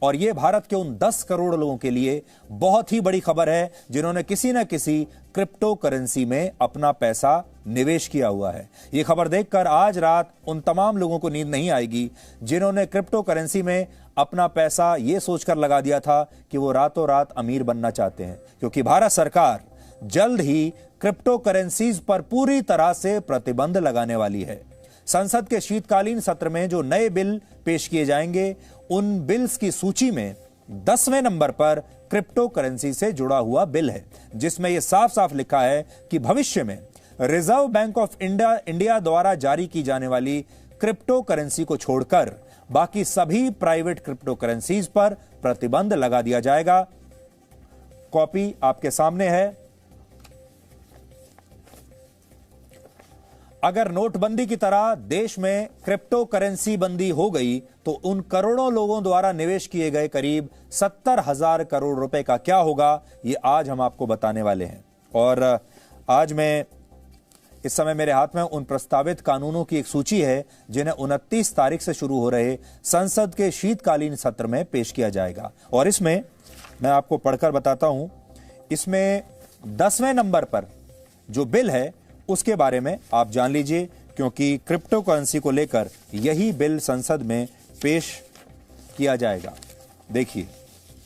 और यह भारत के उन 10 करोड़ लोगों के लिए बहुत ही बड़ी खबर है जिन्होंने किसी न किसी क्रिप्टो करेंसी में अपना पैसा निवेश किया हुआ है। यह खबर देखकर आज रात उन तमाम लोगों को नींद नहीं आएगी जिन्होंने क्रिप्टो करेंसी में अपना पैसा यह सोचकर लगा दिया था कि वो रातों रात अमीर बनना चाहते हैं, क्योंकि भारत सरकार जल्द ही क्रिप्टो करेंसीज पर पूरी तरह से प्रतिबंध लगाने वाली है। संसद के शीतकालीन सत्र में जो नए बिल पेश किए जाएंगे, उन बिल्स की सूची में 10वें नंबर पर क्रिप्टो करेंसी से जुड़ा हुआ बिल है, जिसमें यह साफ साफ लिखा है कि भविष्य में रिजर्व बैंक ऑफ इंडिया द्वारा जारी की जाने वाली क्रिप्टो करेंसी को छोड़कर बाकी सभी प्राइवेट क्रिप्टो करेंसीज पर प्रतिबंध लगा दिया जाएगा। कॉपी आपके सामने है। अगर नोटबंदी की तरह देश में क्रिप्टो करेंसी बंदी हो गई तो उन करोड़ों लोगों द्वारा निवेश किए गए करीब 70,000 करोड़ रुपए का क्या होगा, ये आज हम आपको बताने वाले हैं। और आज मैं इस समय मेरे हाथ में उन प्रस्तावित कानूनों की एक सूची है जिन्हें 29 तारीख से शुरू हो रहे संसद के शीतकालीन सत्र में पेश किया जाएगा। और इसमें मैं आपको पढ़कर बताता हूं, इसमें 10वें नंबर पर जो बिल है उसके बारे में आप जान लीजिए, क्योंकि क्रिप्टो करेंसी को लेकर यही बिल संसद में पेश किया जाएगा। देखिए,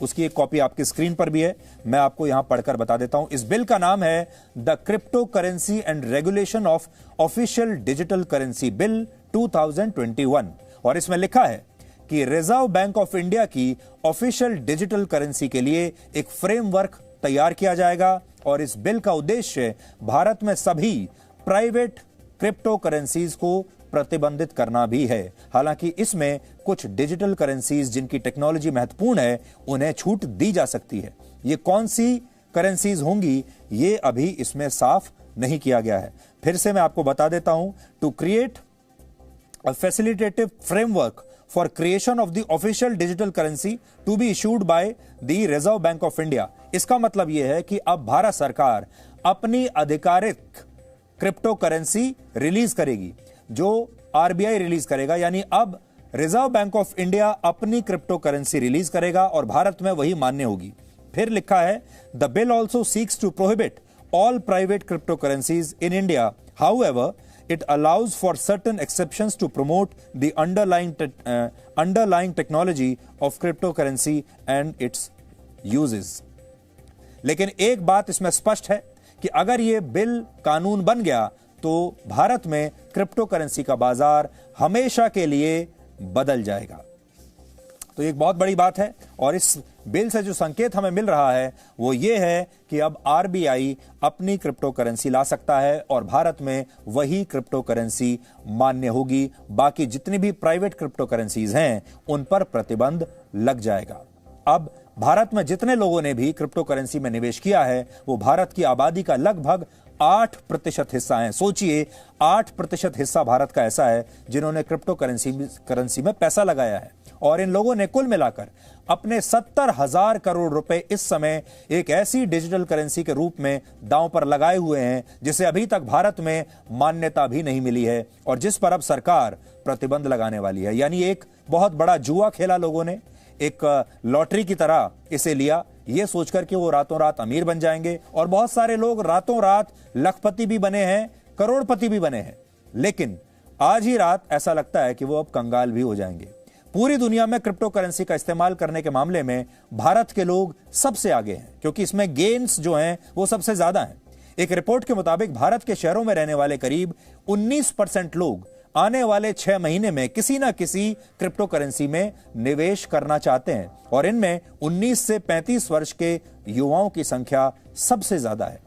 उसकी एक कॉपी आपकी स्क्रीन पर भी है, मैं आपको यहां पढ़कर बता देता हूं। इस बिल का नाम है the crypto currency and regulation of official digital currency bill 2021। और इसमें लिखा है कि रिजर्व बैंक ऑफ इंडिया की ऑफिशियल डिजिटल करेंसी के लिए एक फ्रेमवर्क तैयार किया जाएगा। और इस बिल का उद्देश्य भारत में सभी प्राइवेट क्रिप्टो करेंसीज को प्रतिबंधित करना भी है। हालांकि इसमें कुछ डिजिटल करेंसीज जिनकी टेक्नोलॉजी महत्वपूर्ण है, उन्हें छूट दी जा सकती है। ये कौन सी करेंसीज होंगी, ये अभी इसमें साफ नहीं किया गया है। फिर से मैं आपको बता देता हूं, to create a facilitative framework for creation of the official digital currency to be issued by the Reserve Bank of India। इसका मतलब यह है कि अब भारत सरकार अपनी आधिकारिक क्रिप्टो करेंसी रिलीज करेगी, जो आरबीआई रिलीज करेगा। यानी अब रिजर्व बैंक ऑफ इंडिया अपनी क्रिप्टो करेंसी रिलीज करेगा और भारत में वही मान्य होगी। फिर लिखा है, the bill also seeks to prohibit all private cryptocurrencies in India. However, it allows for certain exceptions to promote the underlying technology of cryptocurrency and its uses. लेकिन एक बात इसमें स्पष्ट है कि अगर यह बिल कानून बन गया तो भारत में क्रिप्टो करेंसी का बाजार हमेशा के लिए बदल जाएगा। तो एक बहुत बड़ी बात है। और इस बिल से जो संकेत हमें मिल रहा है वो ये है कि अब आरबीआई अपनी क्रिप्टो करेंसी ला सकता है और भारत में वही क्रिप्टो करेंसी मान्य होगी। बाकी जितनी भी प्राइवेट क्रिप्टो करेंसीज हैं उन पर प्रतिबंध लग जाएगा। अब भारत में जितने लोगों ने भी क्रिप्टो करेंसी में निवेश किया है वो भारत की आबादी का लगभग 8% हिस्सा है। सोचिए, 8% हिस्सा भारत का ऐसा है जिन्होंने क्रिप्टो करेंसी में पैसा लगाया है। और इन लोगों ने कुल मिलाकर अपने 70,000 करोड़ रुपए इस समय एक ऐसी डिजिटल करेंसी के रूप में दांव पर लगाए हुए हैं जिसे अभी तक भारत में मान्यता भी नहीं मिली है और जिस पर अब सरकार प्रतिबंध लगाने वाली है। यानी एक बहुत बड़ा जुआ खेला लोगों ने, एक लॉटरी की तरह इसे लिया, यह सोचकर कि वो रातों रात अमीर बन जाएंगे। और बहुत सारे लोग रातों रात लखपति भी बने हैं, करोड़पति भी बने हैं, लेकिन आज ही रात ऐसा लगता है कि वो अब कंगाल भी हो जाएंगे। पूरी दुनिया में क्रिप्टो करेंसी का इस्तेमाल करने के मामले में भारत के लोग सबसे आगे हैं, क्योंकि इसमें गेन्स जो हैं वो सबसे ज्यादा हैं। एक रिपोर्ट के मुताबिक भारत के शहरों में रहने वाले करीब 19% लोग आने वाले 6 महीने में किसी ना किसी क्रिप्टो करेंसी में निवेश करना चाहते हैं और इनमें 19 से 35 वर्ष के युवाओं की संख्या सबसे ज्यादा है।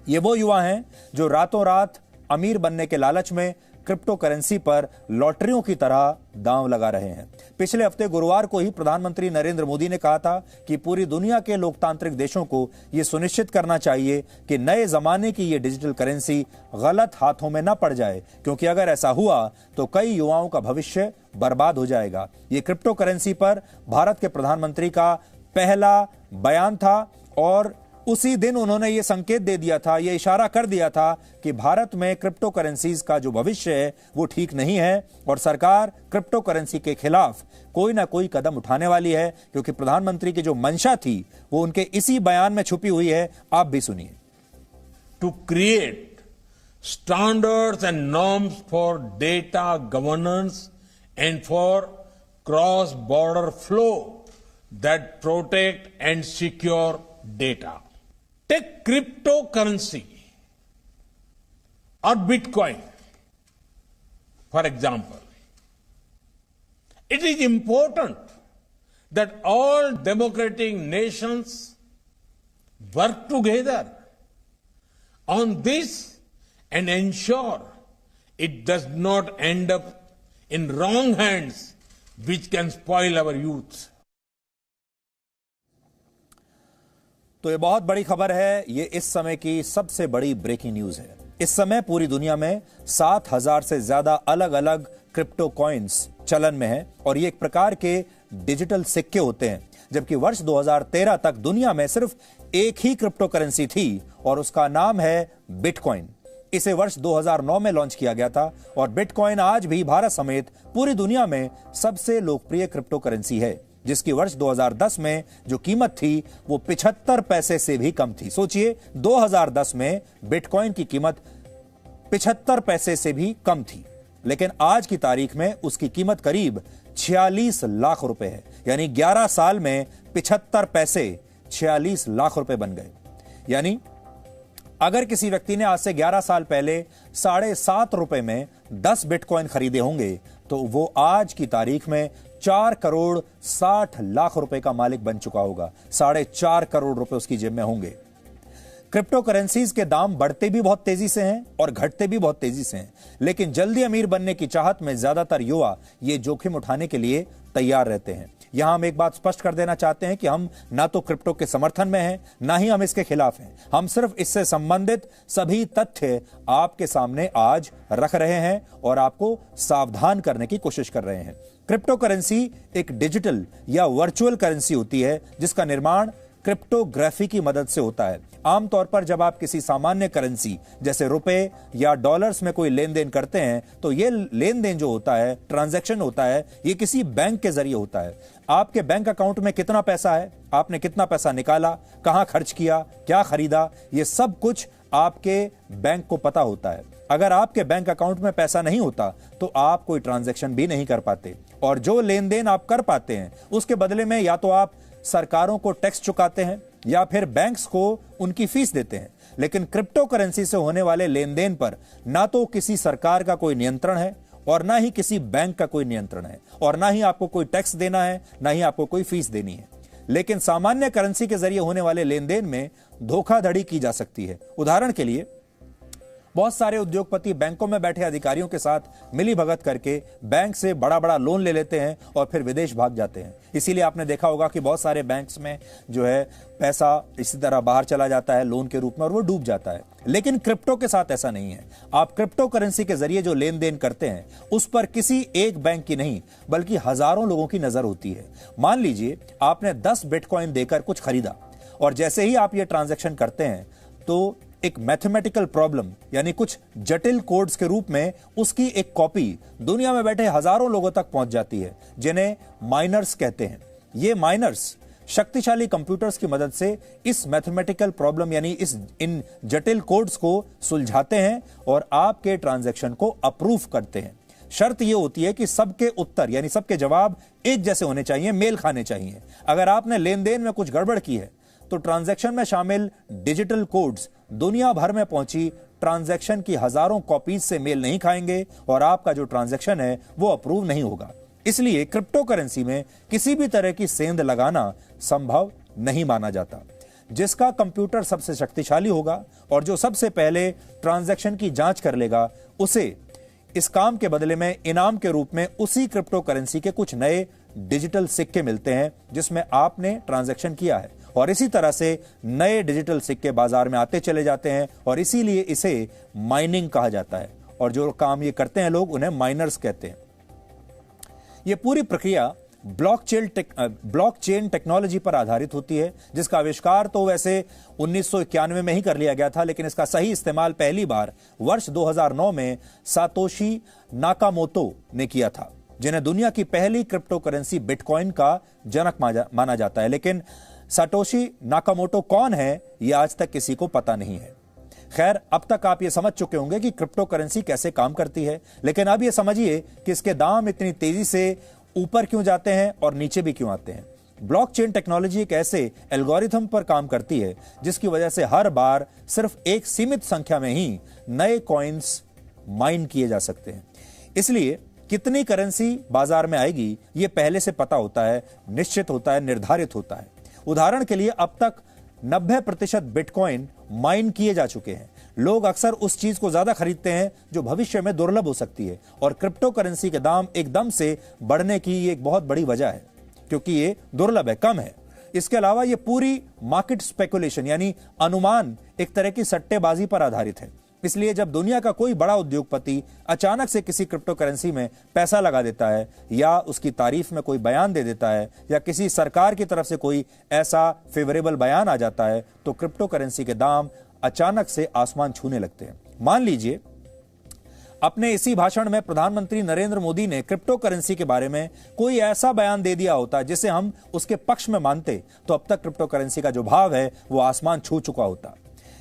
ये वो युवा हैं जो रातों रात अमीर बनने के लालच में क्रिप्टो करेंसी पर लॉटरियों की तरह दांव लगा रहे हैं। पिछले हफ्ते गुरुवार को ही प्रधानमंत्री नरेंद्र मोदी ने कहा था कि पूरी दुनिया के लोकतांत्रिक देशों को यह सुनिश्चित करना चाहिए कि नए जमाने की यह डिजिटल करेंसी गलत हाथों में न पड़ जाए, क्योंकि अगर ऐसा हुआ तो कई युवाओं का भविष्य बर्बाद हो जाएगा। यह क्रिप्टो करेंसी पर भारत के प्रधानमंत्री का पहला बयान था और उसी दिन उन्होंने यह संकेत दे दिया था, यह इशारा कर दिया था कि भारत में क्रिप्टो करेंसीज का जो भविष्य है वो ठीक नहीं है और सरकार क्रिप्टो करेंसी के खिलाफ कोई ना कोई कदम उठाने वाली है, क्योंकि प्रधानमंत्री की जो मंशा थी वो उनके इसी बयान में छुपी हुई है। आप भी सुनिए। To create standards and norms for data governance and for cross border flow that protect and secure data. Take cryptocurrency or Bitcoin, for example. It is important that all democratic nations work together on this and ensure it does not end up in wrong hands, which can spoil our youth. तो ये बहुत बड़ी खबर है। ये इस समय की सबसे बड़ी ब्रेकिंग न्यूज है। इस समय पूरी दुनिया में 7,000 से ज्यादा अलग अलग क्रिप्टो कॉइन्स चलन में हैं और ये एक प्रकार के डिजिटल सिक्के होते हैं, जबकि वर्ष 2013 तक दुनिया में सिर्फ एक ही क्रिप्टो करेंसी थी और उसका नाम है बिटकॉइन। इसे वर्ष 2009 में लॉन्च किया गया था और बिटकॉइन आज भी भारत समेत पूरी दुनिया में सबसे लोकप्रिय क्रिप्टो करेंसी है, जिसकी वर्ष 2010 में जो कीमत थी वो 75 पैसे से भी कम थी। सोचिए, 2010 में बिटकॉइन की कीमत 75 पैसे से भी कम थी, लेकिन आज की तारीख में उसकी कीमत करीब 46 लाख रुपए है। यानी 11 साल में 75 पैसे 46 लाख रुपए बन गए। यानी अगर किसी व्यक्ति ने आज से 11 साल पहले 7.5 रुपए में 10 बिटकॉइन खरीदे होंगे तो वो आज की तारीख में 4 करोड़ 60 लाख रुपए का मालिक बन चुका होगा। 4.5 करोड़ रुपए उसकी जेब में होंगे। क्रिप्टो करेंसीज के दाम बढ़ते भी बहुत तेजी से हैं और घटते भी बहुत तेजी से हैं, लेकिन जल्दी अमीर बनने की चाहत में ज्यादातर युवा ये जोखिम उठाने के लिए तैयार रहते हैं। यहां हम एक बात स्पष्ट कर देना चाहते हैं कि हम ना तो क्रिप्टो के समर्थन में हैं, ना ही हम इसके खिलाफ हैं। हम सिर्फ इससे संबंधित सभी तथ्य आपके सामने आज रख रहे हैं और आपको सावधान करने की कोशिश कर रहे हैं। क्रिप्टो करेंसी एक डिजिटल या वर्चुअल करेंसी होती है जिसका निर्माण क्रिप्टोग्राफी की मदद से होता है। आमतौर पर जब आप किसी सामान्य करेंसी जैसे रुपए या डॉलर्स में कोई लेन देन करते हैं तो ये लेन देन जो होता है, ट्रांजैक्शन होता है, ये किसी बैंक के जरिए होता है। आपके बैंक अकाउंट में कितना पैसा है, आपने कितना पैसा निकाला, कहां खर्च किया, क्या खरीदा, ये सब कुछ आपके बैंक को पता होता है। अगर आपके बैंक अकाउंट में पैसा नहीं होता तो आप कोई ट्रांजैक्शन भी नहीं कर पाते और जो लेन देन आप कर पाते हैं उसके बदले में या तो आप सरकारों को टैक्स चुकाते हैं या फिर बैंक्स को उनकी फीस देते हैं। लेकिन क्रिप्टो करेंसी से होने वाले लेन देन पर ना तो किसी सरकार का कोई नियंत्रण है और ना ही किसी बैंक का कोई नियंत्रण है और ना ही आपको कोई टैक्स देना है, ना ही आपको कोई फीस देनी है। लेकिन सामान्य करेंसी के जरिए होने वाले लेन देन में धोखाधड़ी की जा सकती है। उदाहरण के लिए बहुत सारे उद्योगपति बैंकों में बैठे अधिकारियों के साथ मिली भगत करके बैंक से बड़ा बड़ा लोन ले लेते हैं और फिर विदेश भाग जाते हैं। इसीलिए आपने देखा होगा कि बहुत सारे बैंक्स में जो है पैसा इसी तरह बाहर चला जाता है लोन के रूप में और वो डूब जाता है। लेकिन क्रिप्टो के साथ ऐसा नहीं है। आप क्रिप्टो करेंसी के जरिए जो लेन देन करते हैं उस पर किसी एक बैंक की नहीं बल्कि हजारों लोगों की नजर होती है। मान लीजिए आपने 10 बिटकॉइन देकर कुछ खरीदा और जैसे ही आप ये ट्रांजैक्शन करते हैं तो एक मैथमेटिकल प्रॉब्लम यानी कुछ जटिल कोड्स के रूप में उसकी एक कॉपी दुनिया में बैठे हजारों लोगों तक पहुंच जाती है, जिन्हें माइनर्स कहते हैं। ये माइनर्स शक्तिशाली कंप्यूटर्स की मदद से इस मैथमेटिकल प्रॉब्लम यानी इन जटिल कोड्स को सुलझाते हैं और आपके ट्रांजैक्शन को अप्रूव करते हैं। शर्त यह होती है कि सबके उत्तर यानी सबके जवाब एक जैसे होने चाहिए, मेल खाने चाहिए। अगर आपने लेन देन में कुछ गड़बड़ की है तो ट्रांजैक्शन में शामिल डिजिटल कोड्स दुनिया भर में पहुंची ट्रांजैक्शन की हजारों कॉपीज से मेल नहीं खाएंगे और आपका जो ट्रांजैक्शन है वो अप्रूव नहीं होगा। इसलिए क्रिप्टो करेंसी में किसी भी तरह की सेंध लगाना संभव नहीं माना जाता। जिसका कंप्यूटर सबसे शक्तिशाली होगा और जो सबसे पहले ट्रांजैक्शन की जांच कर लेगा उसे इस काम के बदले में इनाम के रूप में उसी क्रिप्टो करेंसी के कुछ नए डिजिटल सिक्के मिलते हैं जिसमें आपने ट्रांजैक्शन किया है। और इसी तरह से नए डिजिटल सिक्के बाजार में आते चले जाते हैं और इसीलिए इसे माइनिंग कहा जाता है और जो काम ये करते हैं लोग उन्हें माइनर्स कहते हैं। ये पूरी प्रक्रिया ब्लॉकचेन टेक्नोलॉजी पर आधारित होती है, जिसका आविष्कार तो वैसे 1991 में ही कर लिया गया था, लेकिन इसका सही इस्तेमाल पहली बार वर्ष 2009 में सातोशी नाकामोटो ने किया था, जिन्हें दुनिया की पहली क्रिप्टो करेंसी बिटकॉइन का जनक माना जाता है। लेकिन सातोशी नाकामोटो कौन है, यह आज तक किसी को पता नहीं है। खैर, अब तक आप ये समझ चुके होंगे कि क्रिप्टो करेंसी कैसे काम करती है, लेकिन अब ये समझिए कि इसके दाम इतनी तेजी से ऊपर क्यों जाते हैं और नीचे भी क्यों आते हैं। ब्लॉकचेन टेक्नोलॉजी एक ऐसे एल्गोरिथम पर काम करती है जिसकी वजह से हर बार सिर्फ एक सीमित संख्या में ही नए कॉइन्स माइन किए जा सकते हैं। इसलिए कितनी करेंसी बाजार में आएगी यह पहले से पता होता है, निश्चित होता है, निर्धारित होता है। उदाहरण के लिए अब तक 90% बिटकॉइन माइन किए जा चुके हैं। लोग अक्सर उस चीज को ज्यादा खरीदते हैं जो भविष्य में दुर्लभ हो सकती है, और क्रिप्टो करेंसी के दाम एकदम से बढ़ने की ये एक बहुत बड़ी वजह है, क्योंकि ये दुर्लभ है, कम है। इसके अलावा ये पूरी मार्केट स्पेकुलेशन यानी अनुमान, एक तरह की सट्टेबाजी पर आधारित है। इसलिए जब दुनिया का कोई बड़ा उद्योगपति अचानक से किसी क्रिप्टो करेंसी में पैसा लगा देता है, या उसकी तारीफ में कोई बयान दे देता है, या किसी सरकार की तरफ से कोई ऐसा फेवरेबल बयान आ जाता है, तो क्रिप्टो करेंसी के दाम अचानक से आसमान छूने लगते हैं। मान लीजिए अपने इसी भाषण में प्रधानमंत्री नरेंद्र मोदी ने क्रिप्टो करेंसी के बारे में कोई ऐसा बयान दे दिया होता जिसे हम उसके पक्ष में मानते, तो अब तक क्रिप्टो करेंसी का जो भाव है वो आसमान छू चुका होता।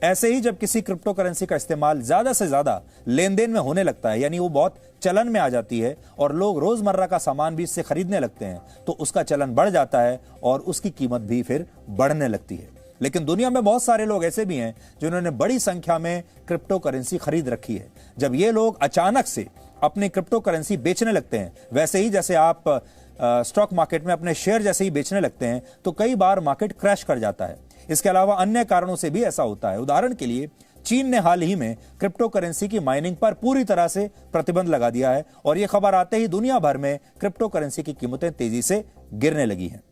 ऐसे ही जब किसी क्रिप्टो करेंसी का इस्तेमाल ज्यादा से ज्यादा लेन देन में होने लगता है, यानी वो बहुत चलन में आ जाती है और लोग रोजमर्रा का सामान भी इससे खरीदने लगते हैं, तो उसका चलन बढ़ जाता है और उसकी कीमत भी फिर बढ़ने लगती है। लेकिन दुनिया में बहुत सारे लोग ऐसे भी हैं जिन्होंने बड़ी संख्या में क्रिप्टो करेंसी खरीद रखी है। जब ये लोग अचानक से अपनी क्रिप्टो करेंसी बेचने लगते हैं, वैसे ही जैसे आप स्टॉक मार्केट में अपने शेयर जैसे ही बेचने लगते हैं, तो कई बार मार्केट क्रैश कर जाता है। इसके अलावा अन्य कारणों से भी ऐसा होता है। उदाहरण के लिए चीन ने हाल ही में क्रिप्टो करेंसी की माइनिंग पर पूरी तरह से प्रतिबंध लगा दिया है, और यह खबर आते ही दुनिया भर में क्रिप्टो करेंसी की कीमतें तेजी से गिरने लगी हैं।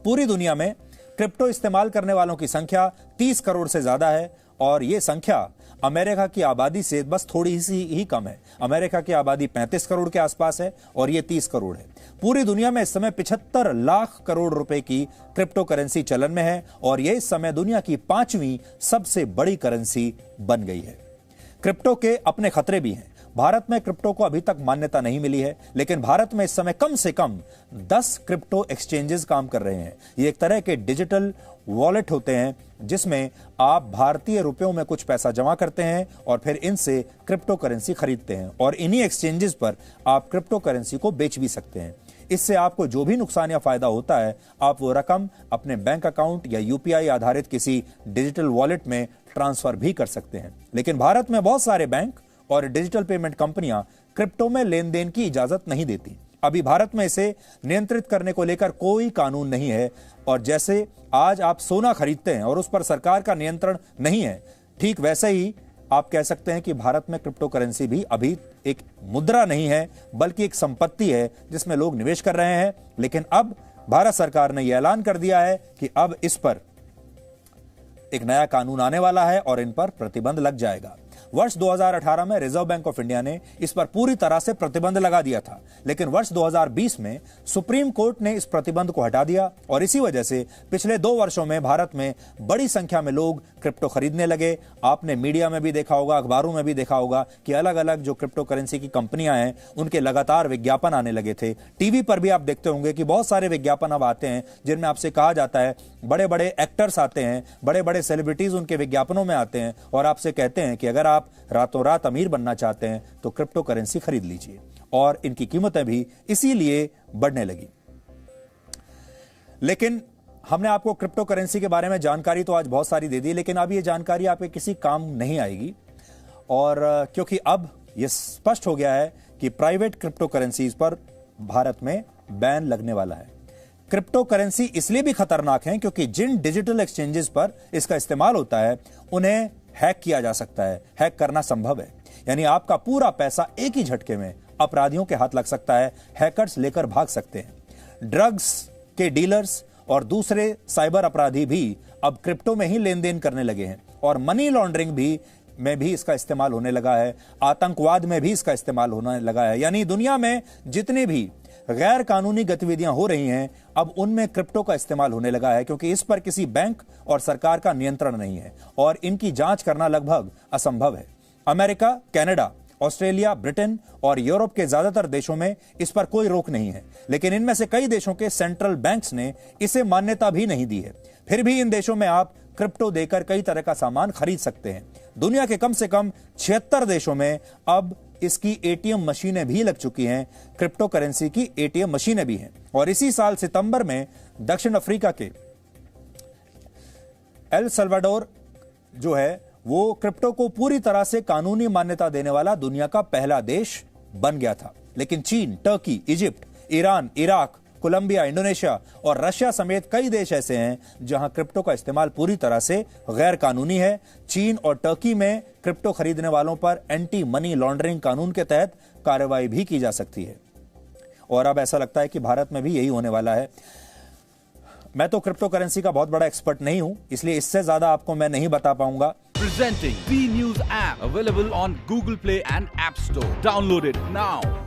पूरी दुनिया में क्रिप्टो इस्तेमाल करने वालों की संख्या 30 करोड़ से ज्यादा है, और यह संख्या अमेरिका की आबादी से बस थोड़ी सी ही कम है। अमेरिका की आबादी 35 करोड़ के आसपास है और यह 30 करोड़ है। पूरी दुनिया में इस समय 75 लाख करोड़ रुपए की क्रिप्टो करेंसी चलन में है, और यह इस समय दुनिया की 5वीं सबसे बड़ी करेंसी बन गई है। क्रिप्टो के अपने खतरे भी हैं। भारत में क्रिप्टो को अभी तक मान्यता नहीं मिली है, लेकिन भारत में इस समय कम से कम 10 क्रिप्टो एक्सचेंजेस काम कर रहे हैं। ये एक तरह के डिजिटल वॉलेट होते हैं जिसमें आप भारतीय रुपयों में कुछ पैसा जमा करते हैं और फिर इनसे क्रिप्टो करेंसी खरीदते हैं, और इन्हीं एक्सचेंजेस पर आप क्रिप्टो करेंसी को बेच भी सकते हैं। इससे आपको जो भी नुकसान या फायदा होता है, आप वो रकम अपने बैंक अकाउंट या यूपीआई आधारित किसी डिजिटल वॉलेट में ट्रांसफर भी कर सकते हैं। लेकिन भारत में बहुत सारे बैंक और डिजिटल पेमेंट कंपनियां क्रिप्टो में लेन देन की इजाजत नहीं देती। अभी भारत में इसे नियंत्रित करने को लेकर कोई कानून नहीं है, और जैसे आज आप सोना खरीदते हैं और उस पर सरकार का नियंत्रण नहीं है, ठीक वैसे ही आप कह सकते हैं कि भारत में क्रिप्टो करेंसी भी अभी एक मुद्रा नहीं है, बल्कि एक संपत्ति है जिसमें लोग निवेश कर रहे हैं। लेकिन अब भारत सरकार ने यह ऐलान कर दिया है कि अब इस पर एक नया कानून आने वाला है और इन पर प्रतिबंध लग जाएगा। वर्ष 2018 में रिजर्व बैंक ऑफ इंडिया ने इस पर पूरी तरह से प्रतिबंध लगा दिया था, लेकिन वर्ष 2020 में सुप्रीम कोर्ट ने इस प्रतिबंध को हटा दिया, और इसी वजह से पिछले 2 वर्षों में भारत में बड़ी संख्या में लोग क्रिप्टो खरीदने लगे। आपने मीडिया में भी देखा होगा, अखबारों में भी देखा होगा कि अलग अलग जो क्रिप्टो करेंसी की कंपनियां हैं उनके लगातार विज्ञापन आने लगे थे। टीवी पर भी आप देखते होंगे कि बहुत सारे विज्ञापन अब आते हैं जिनमें आपसे कहा जाता है, बड़े बड़े एक्टर्स आते हैं, बड़े बड़े सेलिब्रिटीज उनके विज्ञापनों में आते हैं और आपसे कहते हैं कि अगर आप रातों रात अमीर बनना चाहते हैं तो क्रिप्टो करेंसी खरीद लीजिए, और इनकी कीमतें भी इसीलिए बढ़ने लगी। लेकिन हमने आपको क्रिप्टो करेंसी के बारे में जानकारी तो आज बहुत सारी दे दी, लेकिन अब ये जानकारी आपके किसी काम नहीं आएगी, और क्योंकि अब यह स्पष्ट हो गया है कि प्राइवेट क्रिप्टो करेंसीज पर भारत में बैन लगने वाला है। क्रिप्टो करेंसी इसलिए भी खतरनाक है क्योंकि जिन डिजिटल एक्सचेंजेस पर इसका इस्तेमाल होता है उन्हें हैक किया जा सकता है, हैक करना संभव है। यानी आपका पूरा पैसा एक ही झटके में अपराधियों के हाथ लग सकता है, हैकर्स लेकर भाग सकते हैं। ड्रग्स के डीलर्स और दूसरे साइबर अपराधी भी अब क्रिप्टो में ही लेन देन करने लगे हैं, और मनी लॉन्ड्रिंग में भी इसका इस्तेमाल होने लगा है, आतंकवाद में भी इसका इस्तेमाल होने लगा है। यानी दुनिया में जितने भी गैर कानूनी गतिविधियां हो रही हैं, अब उनमें क्रिप्टो का इस्तेमाल होने लगा है, क्योंकि इस पर किसी बैंक और सरकार का नियंत्रण नहीं है और इनकी जांच करना लगभग असंभव है। अमेरिका, कनाडा, ऑस्ट्रेलिया, ब्रिटेन और यूरोप के ज्यादातर देशों में इस पर कोई रोक नहीं है, लेकिन इनमें से कई देशों के सेंट्रल बैंक्स ने इसे मान्यता भी नहीं दी है। फिर भी इन देशों में आप क्रिप्टो देकर कई तरह का सामान खरीद सकते हैं। दुनिया के कम से कम 76 देशों में अब इसकी एटीएम मशीनें भी लग चुकी हैं, क्रिप्टो करेंसी की एटीएम मशीनें भी हैं। और इसी साल सितंबर में दक्षिण अफ्रीका के एल सल्वाडोर जो है वो क्रिप्टो को पूरी तरह से कानूनी मान्यता देने वाला दुनिया का पहला देश बन गया था। लेकिन चीन, Turkey, Egypt, Iran, Iraq, Colombia, Indonesia और रशिया समेत कई देश ऐसे हैं जहां क्रिप्टो का इस्तेमाल पूरी तरह से गैर कानूनी है। चीन और टर्की में क्रिप्टो खरीदने वालों पर एंटी मनी लॉन्ड्रिंग कानून के तहत कार्रवाई भी की जा सकती है और अब ऐसा लगता है कि भारत में भी यही होने वाला है। मैं तो क्रिप्टो करेंसी का बहुत बड़ा एक्सपर्ट नहीं हूं, इसलिए इससे ज्यादा आपको मैं नहीं बता पाऊंगा। Presenting B News app available on Google Play and App Store. Download it now.